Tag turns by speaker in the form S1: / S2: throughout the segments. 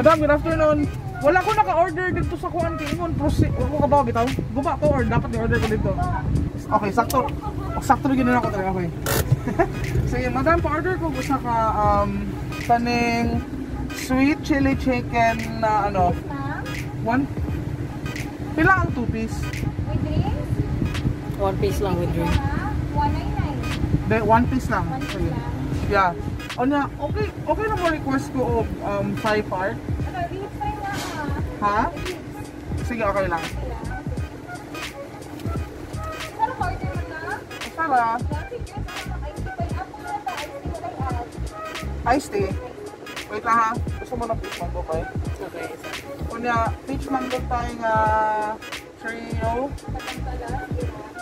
S1: Madam, good afternoon. Wala ko naka-order dito sa kuan kay ingon proceed. Ako ka ba bitaw? Guba ko or dapat i-order ko dito? Okay, sakto. Sakto gyud na ako talaga okay. Sige, madam, pa-order ko gusto ka kaning sweet chili chicken na ano? One. Pila ang 2 piece?
S2: With drinks?
S3: 1 piece lang with drink.
S2: 199.
S1: De, 1 piece lang.
S2: 1 piece lang.
S1: Yeah. O na, okay na mo request ko og fry part?
S2: Ano, reach fry na
S1: Ha? Sige, okay lang.
S2: Sarap order mo na?
S1: Sarap. Iced tea. Wait lang ha. Gusto mo na peach mango pa eh?
S3: Okay.
S1: Kunya, peach mango tayo nga trio.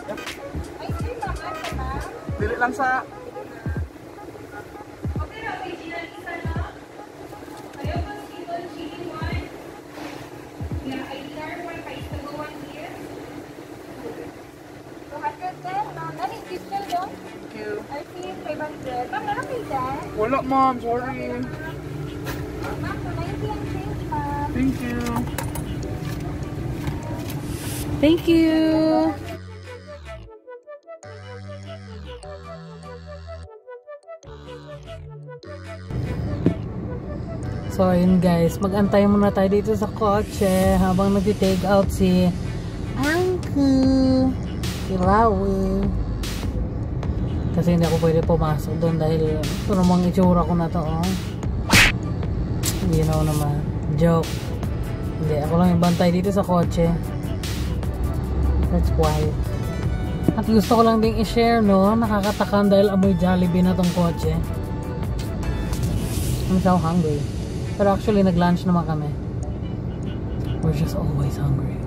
S1: Yep.
S2: Ice cream naman, diba?
S1: Dili lang sa...
S2: Okay na, original isa na. Ayaw ba single chicken one? Yeah, IDR one, price to go 1 year. 210, ma'am. Ano yung crystal doon?
S1: Thank you.
S2: RC 500. Ma'am, meron kayo dyan?
S1: Wala ma'am, sorry.
S2: Ma'am, 290 ang change, ma'am.
S1: Thank you.
S3: Thank you. So ayun guys, mag-antay muna tayo dito sa kotse habang nag-take out si Uncle Rawi. Kasi hindi ako pwede pumasok doon dahil ito namang itsura ko na to, oh. You know naman, joke. Hindi, ako lang yung bantay dito sa kotse. That's why. At gusto ko lang ding i-share, no, nakakatakam dahil amoy Jollibee na tong kotse. I'm so hungry. Pero actually, nag-lunch naman kami. We're just always hungry.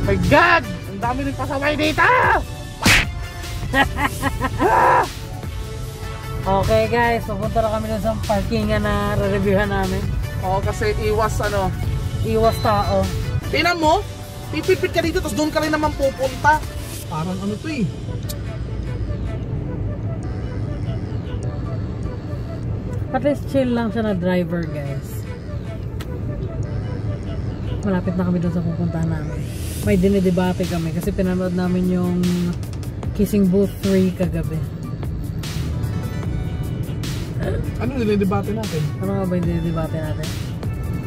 S1: My God! Ang dami ng pasaway dito!
S3: Okay guys, pupunta na kami dun sa parkingan na re-reviewhan namin.
S1: Oo, kasi iwas ano.
S3: Iwas tao.
S1: Tingnan mo, pipipit ka dito tapos doon ka rin naman pupunta. Parang ano to eh.
S3: At least chill lang siya na driver guys. Malapit na kami dun sa pupuntahan namin. May dinidebate kami kasi pinanood namin yung Kissing Booth 3 kagabi.
S1: Ano dinidebate natin?
S3: Ano nga ba yung dinidebate natin?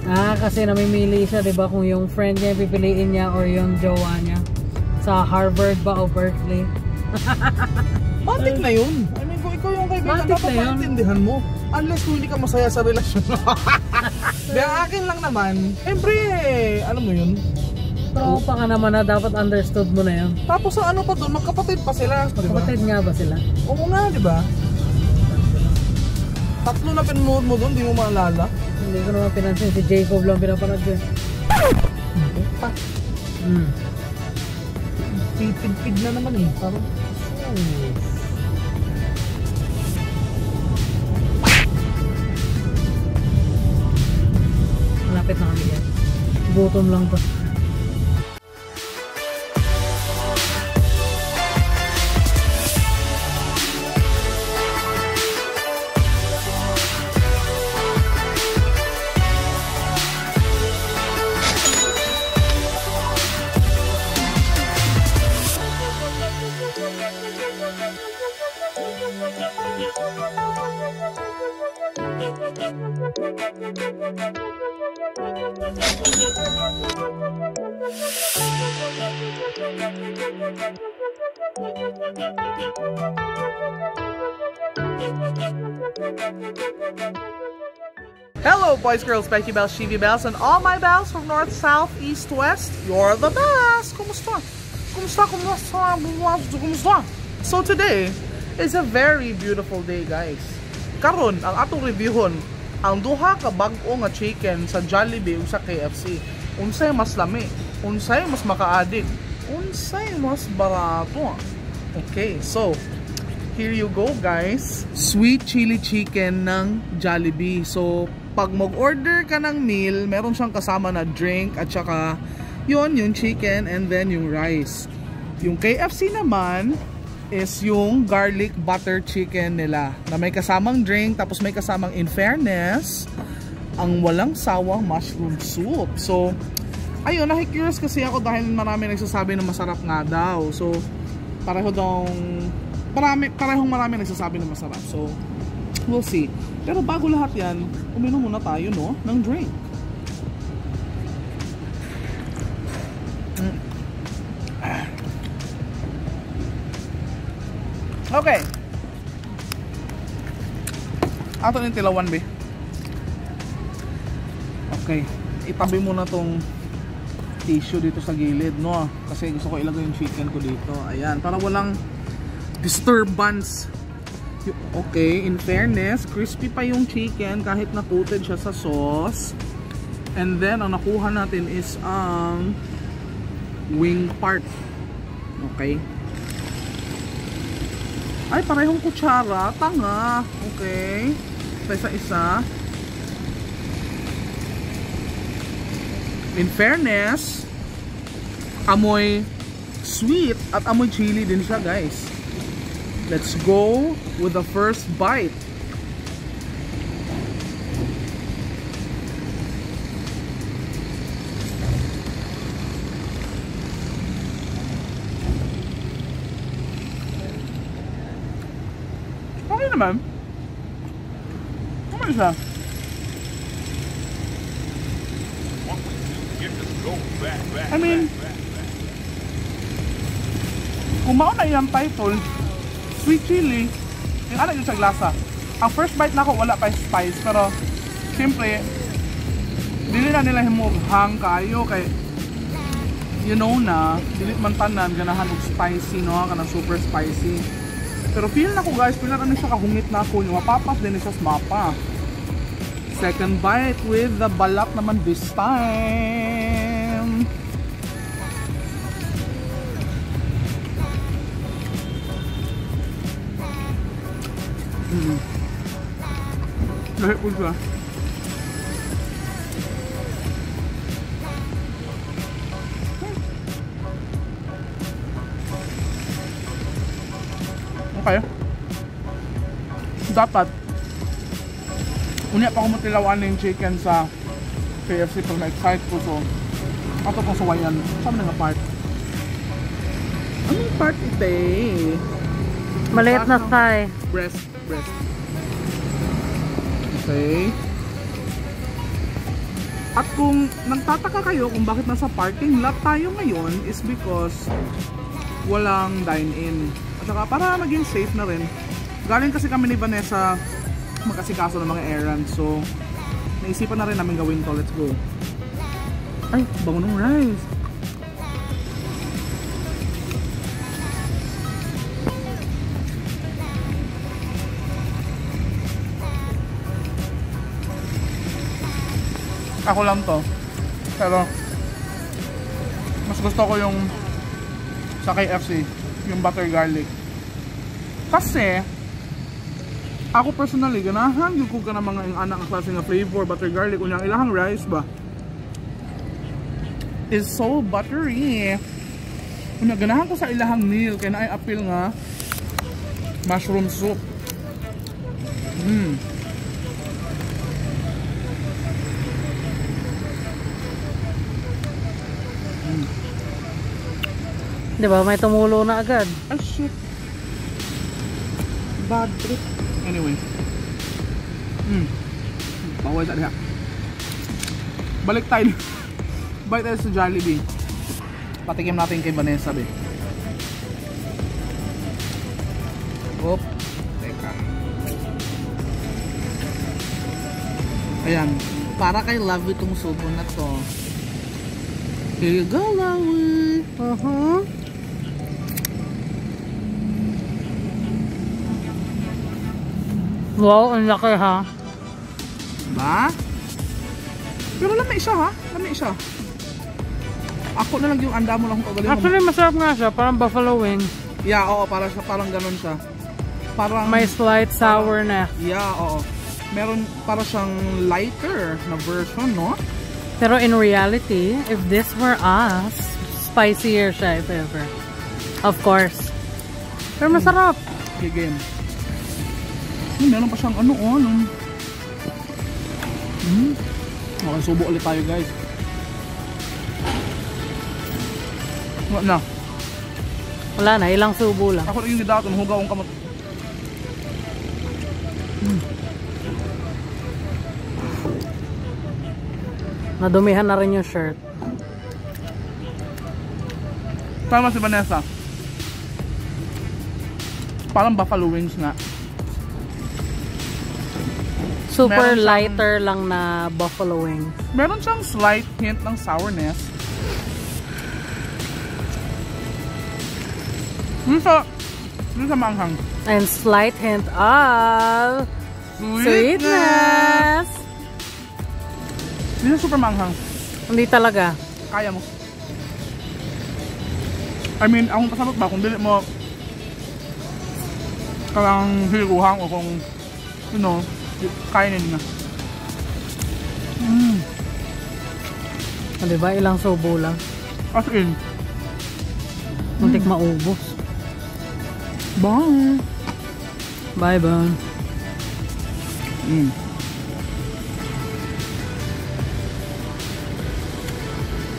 S3: Ah, kasi namimili siya, diba, kung yung friend niya pipiliin niya or yung jowa niya sa Harvard ba o Berkeley.
S1: Matik na yun. I mean, kung ikaw yung kaibigan, dapat maintindihan mo. Unless kung hindi ka masaya sa relasyon. Kaya akin lang naman, siyempre, alam mo yun.
S3: Pero pa ka naman na dapat understood mo na yun.
S1: Tapos sa ano pa doon, magkapatid pa sila.
S3: Kapatid nga ba sila?
S1: Oo nga, di ba? Tatlo na pinunood mo doon, di mo maalala.
S3: Hindi ko naman pinansin, si Jacob lang pinapanood dyan.
S1: Pa. Pipid na naman eh. Parang,
S3: malapit na kami yan. Gutom lang to.
S1: hello boys, girls, Becky Bells, Chevy Bells, and all my bells from north, south, east, west. You're the best! Kumusta? Kumusta? Kumusta? Kumusta? Kumusta? So today is a very beautiful day, guys. Karon ang atong reviewon ang duha ka bag-o nga chicken sa Jollibee ug sa KFC. unsay mas lami, unsay mas maka-addict, unsay mas barato. Okay, so here you go guys, sweet chili chicken ng Jollibee. So pag mag-order ka ng meal, meron siyang kasama na drink at saka yung chicken and then yung rice. Yung KFC naman is yung garlic butter chicken nila na may kasamang drink, tapos may kasamang, in fairness, ang walang sawang mushroom soup. So ayun, nakikurious kasi ako dahil marami nagsasabi na masarap nga daw. So parehong marami nagsasabi na masarap. So we'll see. Pero bago lahat yan, uminom muna tayo, no, ng drink. Okay. Ato yung tilawan, be. Okay. Itabi muna tong tissue dito sa gilid, no? Kasi gusto ko ilagay yung chicken ko dito. Ayan, para walang disturbance. Okay, in fairness, crispy pa yung chicken kahit na-coated siya sa sauce. And then, ang nakuha natin is ang wing part. Okay. Ay, parehong kutsara. Tanga. Okay. Isa-isa. In fairness, amoy sweet at amoy chili din siya, guys. Let's go with the first bite. Okay naman. Ano siya? I mean, kung mauna na yung title, sweet chili, yung ano yun sa glasa. Ang first bite na ako, wala pa spice, pero siyempre, dili na nila himughang kayo kay, you know na, dili man tanan, ganahan og spicy, no? Kanang super spicy. Pero feel na ko guys, feel na rin siya kahungit na ako, yung mapapas din siya sa mapa. Second bite with the balat naman this time. Lahit po siya. Okay. Dapat unya pa ko matilawan yung chicken sa KFC pag na-excite ko. So ato pang sawayan. Saan na nga part? Anong part ito eh?
S3: Maliit na thigh.
S1: Breast. Okay. At kung nagtataka kayo kung bakit nasa parking lot tayo ngayon is because walang dine-in. At saka para maging safe na rin, galing kasi kami ni Vanessa magkasikaso ng mga errands. So naisipan na rin namin gawin to. Let's go. Ay, bango ng rice. Ako lang to, pero mas gusto ko yung sa KFC, yung butter garlic. Kasi ako personally, ganahan yung kuka ng mga anak ang klase nga flavor, butter garlic. Unyang ilahang rice ba is so buttery. Unyang ganahan ko sa ilahang meal, kaya na ay appeal nga mushroom soup.
S3: Diba, may tumulo na agad.
S1: Ah, shit. Bad trip. Anyway. Bawal sa diha. Balik tayo. Balik tayo sa Jollibee. Patikim natin kay Vanessa, be. Oop. Teka. Ayan. Para kay love itong subo na to. Here you go, Lawi.
S3: Wow, ang laki ha.
S1: Ba? Pero lami siya ha. Lami siya. Ako na lang yung anda mo lang kung kagaling mo.
S3: Actually, masarap nga siya. Parang buffalo wings.
S1: Yeah, oo, parang ganun siya. Parang
S3: May slight sour na.
S1: Yeah, oo. Meron para siyang lighter na version, no?
S3: Pero in reality, if this were us, spicier siya if ever. Of course. Pero masarap.
S1: Okay, game. Meron pa siyang ano, Okay, subo ulit tayo, guys. Wala na.
S3: Wala na, ilang subo lang.
S1: Ako rin yung nidaton, hugaw ang kamot.
S3: Nadumihan na rin yung shirt.
S1: Tama si Vanessa. Parang buffalo wings nga.
S3: Super lighter lang na buffalo wings.
S1: Meron siyang slight hint ng sourness. Yun sa maanghang.
S3: And slight hint of sweetness.
S1: Hindi na super maanghang.
S3: Hindi talaga.
S1: Kaya mo. I mean, akong pasabot ba kung dili mo kalang hiruhang o kung kainin na.
S3: Diba? Ilang subo lang.
S1: As in.
S3: Muntik maubos.
S1: Bye.
S3: Bye, bye.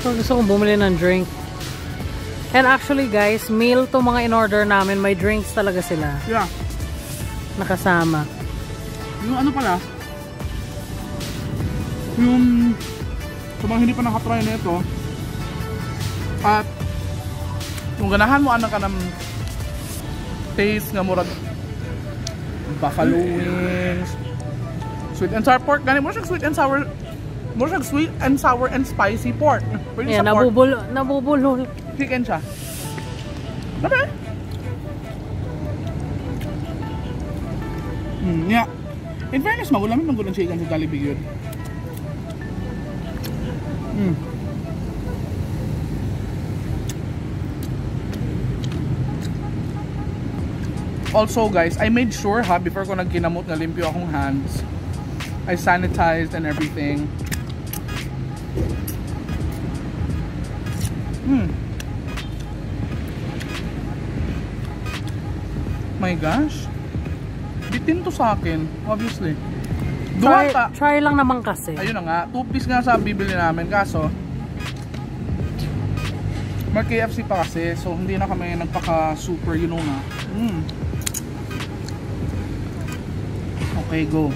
S3: So, gusto kong bumili ng drink. And actually guys, meal to mga in-order namin. May drinks talaga sila.
S1: Yeah.
S3: Nakasama.
S1: Yung ano pala, yung sa mga hindi pa nakatry na ito, at kung ganahan mo ka ng taste nga murag buffalo wings, sweet and sour pork, ganun mo siyang sweet and sour, mo siyang sweet and sour and spicy pork. Pwede
S3: Yeah,
S1: sa pork.
S3: nabubulol.
S1: Chicken siya. Diba? Yeah. In fairness, magulamit ng gulong chicken sa Jollibee yun. Also guys, I made sure before ko nagkinamot na limpyo akong hands. I sanitized and everything. My gosh. Bitin to sa akin, obviously.
S3: Try lang naman kasi.
S1: Ayun na nga, 2 piece nga sa bibili namin, kaso may KFC pa kasi, so hindi na kami nagpaka super, you know na. Okay, go.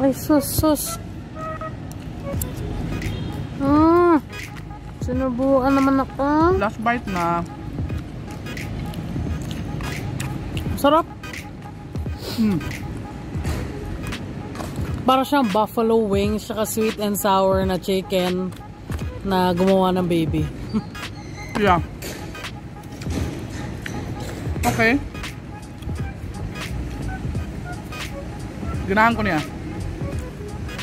S3: Ay, sus. Sinubukan naman ako.
S1: Last bite na.
S3: Sarap. Para siyang buffalo wings, saka sweet and sour na chicken na gumawa ng baby.
S1: Yeah. Okay. Ganahan ko niya.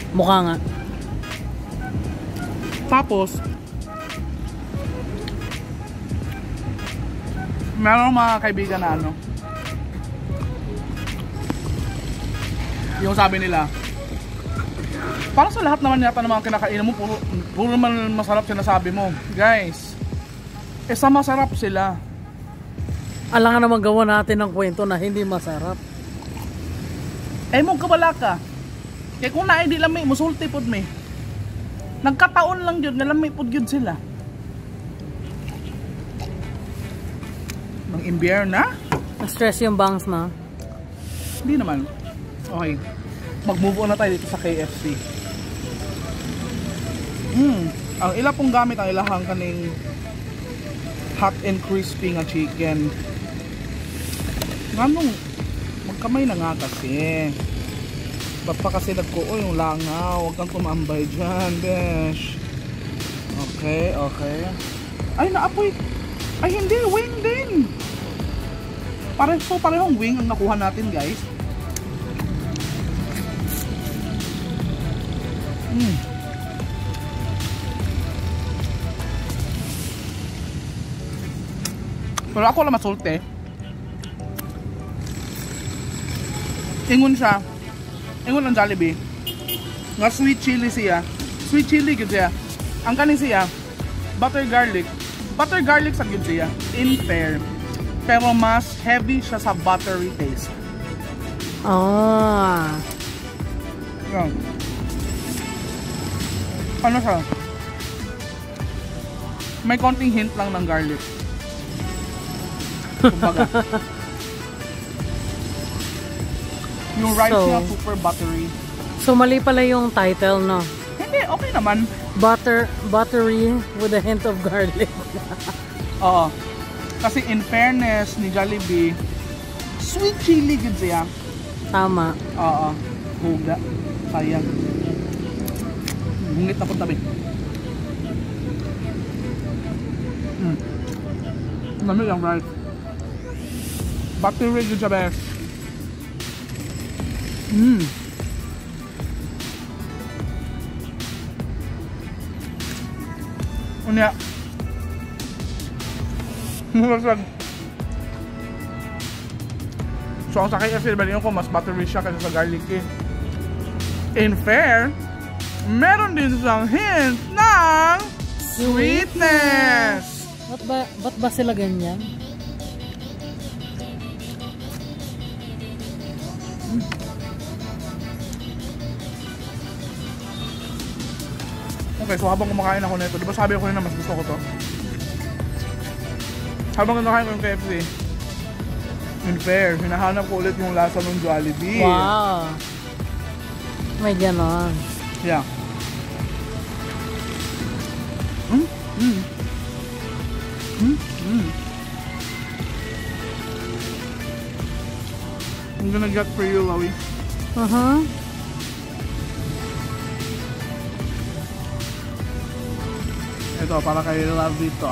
S3: Mukha nga.
S1: Tapos, meron mga kaibigan na yung sabi nila, parang sa lahat naman yata ng mga kinakainan mo, puro naman masarap sinasabi mo. Guys, sa masarap sila.
S3: Alangan naman gawa natin ng kwento na hindi masarap.
S1: Mong kabala ka. Kaya kung naay di lami, musulti pod me. Nagkataon lang yun, nalami pod yun sila. Nang imbiyer na?
S3: Na-stress yung bangs mo?
S1: Hindi naman. Okay. Mag-move on na tayo dito sa KFC. Ang ila pong gamit, ang ilahang kaning hot and crispy nga chicken. Nganong magkamay na nga kasi. Ba't pa kasi nagkuo yung langaw? Huwag kang tumambay dyan, besh. Okay, okay. Ay, naapoy. Ay, hindi. Wing din. Parehong wing ang nakuha natin, guys. Pero ako lang masulte. Ingon siya. Ingon ang Jollibee. Nga sweet chili siya. Sweet chili gud siya. Ang kanin siya, butter garlic. Butter garlic sa gud siya. In fair. Pero mas heavy siya sa buttery taste.
S3: Ah.
S1: Yan. Ano siya? May konting hint lang ng garlic. Kumbaga. Yung rice niya super buttery.
S3: So mali pala yung title, no?
S1: Hindi, okay naman.
S3: Buttery with a hint of garlic.
S1: Oo. Kasi in fairness ni Jollibee, sweet chili gud siya.
S3: Tama.
S1: Oo. Huga. Sayang. Bungit na po tabi. Namit ang rice. Buttery gud siya, best. Unya. Masag. So ang sa KFC balin ko mas buttery siya kaysa sa garlic eh. In fair, meron din siyang hint ng sweetness.
S3: Ba't ba sila ganyan?
S1: Okay, so habang kumakain ako nito, di ba sabi ko na mas gusto ko to? Habang kumakain ko yung KFC, in fair, hinahanap ko ulit yung lasa ng Jollibee.
S3: Wow! May ganon.
S1: Yeah. I'm gonna get for you, Lowie. Ito, para kay Love dito.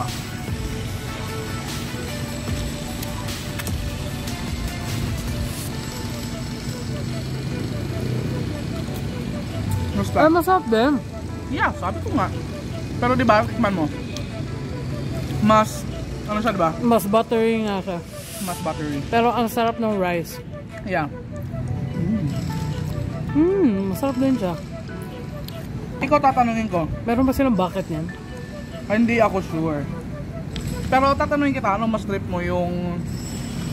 S1: Basta.
S3: Ay, masarap din.
S1: Yeah, sabi ko nga. Pero diba, tikman mo. Mas, ano siya diba?
S3: Mas buttery nga siya.
S1: Mas buttery.
S3: Pero ang sarap ng rice.
S1: Yeah.
S3: Masarap din siya.
S1: Ikaw tatanungin ko.
S3: Meron ba silang bucket niyan?
S1: Hindi ako sure. Pero tatanungin kita, ano mas trip mo yung...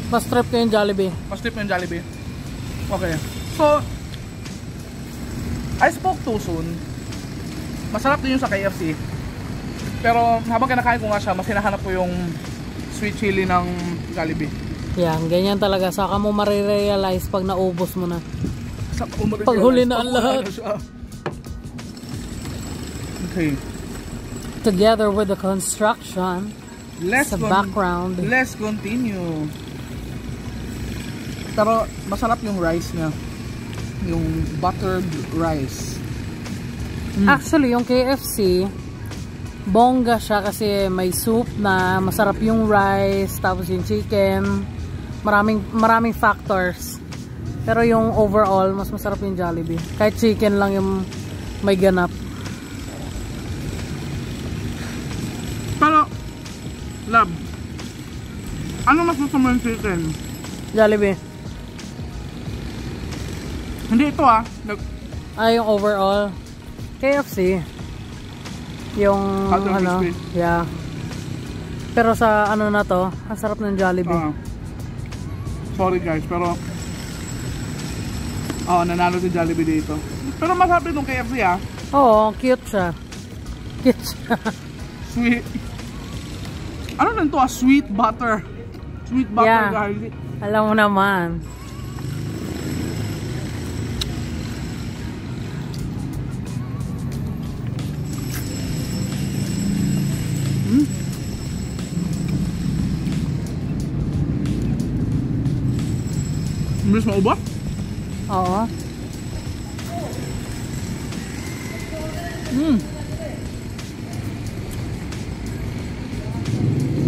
S3: Mas trip ko yung Jollibee.
S1: Mas trip mo yung Jollibee? Okay. So, I spoke too soon. Masarap din yung sa KFC. Pero habang kinakain ko nga siya, mas hinahanap ko yung sweet chili ng Jollibee.
S3: Yan, ganyan talaga. Saka mo marirealize pag naubos mo na. Pag huli na ang lahat.
S1: Okay.
S3: Together with the construction sa background.
S1: Let's continue. Pero masarap yung rice niya. Yung buttered rice.
S3: Actually, yung KFC, bongga siya kasi may soup na, masarap yung rice, tapos yung chicken. Maraming factors. Pero yung overall, mas masarap yung Jollibee. Kahit chicken lang yung may ganap.
S1: Pero, love, ano mas gusto mo yung chicken?
S3: Jollibee.
S1: Hindi ito ah.
S3: Yung overall. KFC. Yung
S1: Hot and
S3: ano,
S1: crispy.
S3: yeah. Pero sa ano na to, ang sarap ng Jollibee.
S1: Sorry guys, pero nanalo si Jollibee dito. Pero masarap itong KFC ah.
S3: Oo, cute siya. Cute siya.
S1: Sweet. Ano lang to ah? Sweet butter. Sweet butter,
S3: Yeah.
S1: garlic.
S3: Alam mo naman.
S1: Bilis mo ba?
S3: Oo.
S1: Mm.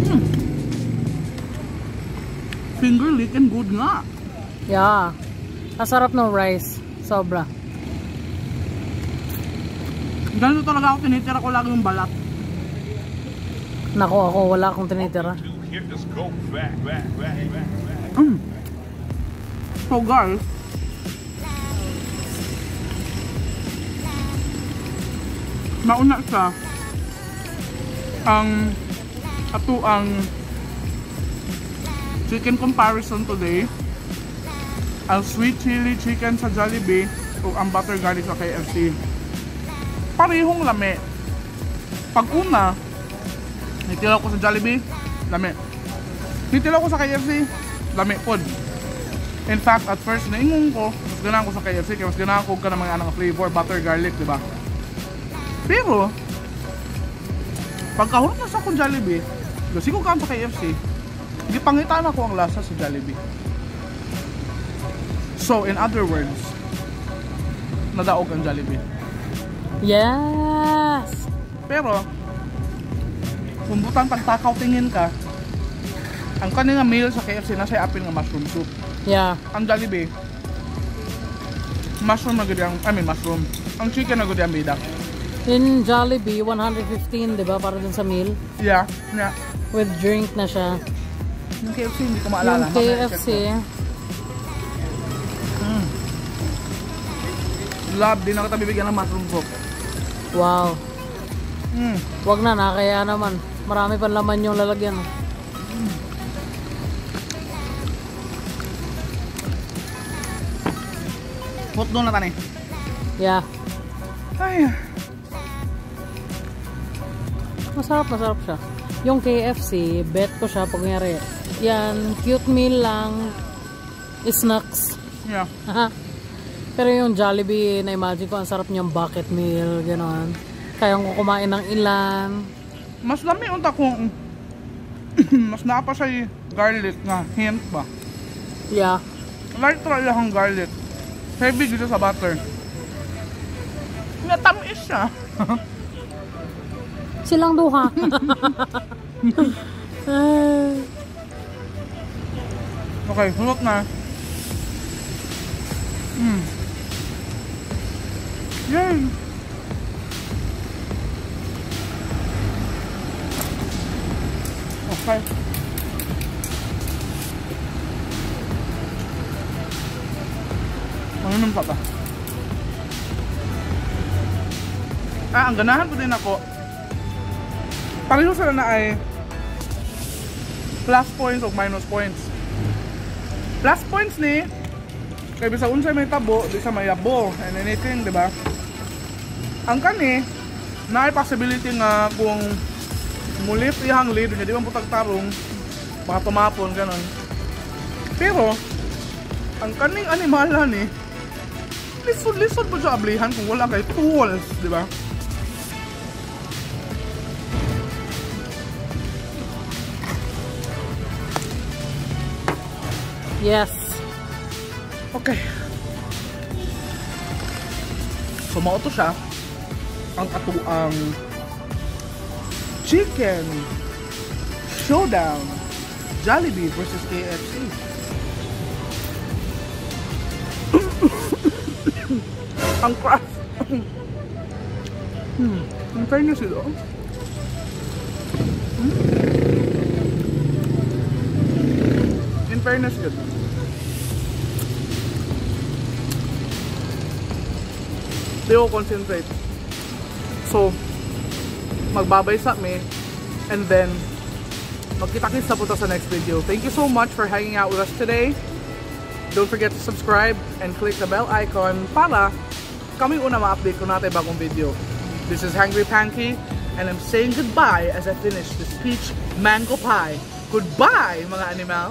S1: Mm. Finger licking good nga.
S3: Yeah. Masarap ng rice. Sobra.
S1: Ganito talaga ako, tinitira ko lagi yung balat.
S3: Nako, ako wala akong tinitira.
S1: Mm. So guys, mauna siya ang ato ang chicken comparison today, ang sweet chili chicken sa Jollibee o ang butter garlic sa KFC. Parehong lami. Pag una, nitila ko sa Jollibee, lami. Nitila ko sa KFC, lami pod. In fact, at first, naingon ko, mas ganahan ko sa KFC, kaya mas ganahan ko ka ng mga anong flavor, butter garlic, diba? Pero, pagkahulog na sa akong Jollibee, kasi ko ka sa KFC, gipangitaan ako ang lasa sa Jollibee. So, in other words, nadaog ang Jollibee.
S3: Yes!
S1: Pero, kung butang pagtakaw tingin ka, ang kanina meal sa KFC nasa apil nga mushroom soup.
S3: Yeah.
S1: Ang Jollibee, mushroom na gud ang, mushroom. Ang chicken na gud ang bidak.
S3: In Jollibee, 115, di ba? Para dun sa meal.
S1: Yeah, yeah.
S3: With drink na siya.
S1: Yung KFC, hindi ko maalala.
S3: Yung KFC.
S1: Love, di na kita bibigyan ng mushroom soup.
S3: Wow.
S1: Mm.
S3: Wag na, kaya naman. Marami pa laman yung lalagyan.
S1: Hot doon na tani.
S3: Yeah.
S1: Ay.
S3: Masarap siya. Yung KFC, bet ko siya pag nangyari. Yan, cute meal lang. Snacks.
S1: Yeah.
S3: Pero yung Jollibee, na-imagine ko, ang sarap niyang bucket meal, gano'n. Kaya ko kumain ng ilan.
S1: Mas lami unta kung mas naapa siya garlic nga hint ba.
S3: Yeah.
S1: Light try lang garlic. Heavy dito sa butter. Natamis siya.
S3: Silang duha.
S1: Okay, hulot na. Yay! Okay. Manginom pa ba? Ang ganahan ko din ako. Pareho sila na ay plus points o minus points. Plus points ni kaya bisa unsay may tabo, bisa may yabo and anything, di ba? Ang kani na ay possibility nga kung mulit ihang lead, di man putag tarong baka tumapon ganon. Pero ang kaning animal ni lisod mo siya ablihan kung wala kay tools, di ba?
S3: Yes.
S1: Okay. So mauto siya ang atuang chicken showdown Jollibee versus KFC. Ang craft. Ang fairness ito. In fairness good. Di ko concentrate. So, magbabay sa me and then magkita-kits na po sa next video. Thank you so much for hanging out with us today. Don't forget to subscribe and click the bell icon para kami una ma-update kung natin bagong video. This is Hangry Panky and I'm saying goodbye as I finish this peach mango pie. Goodbye mga animal!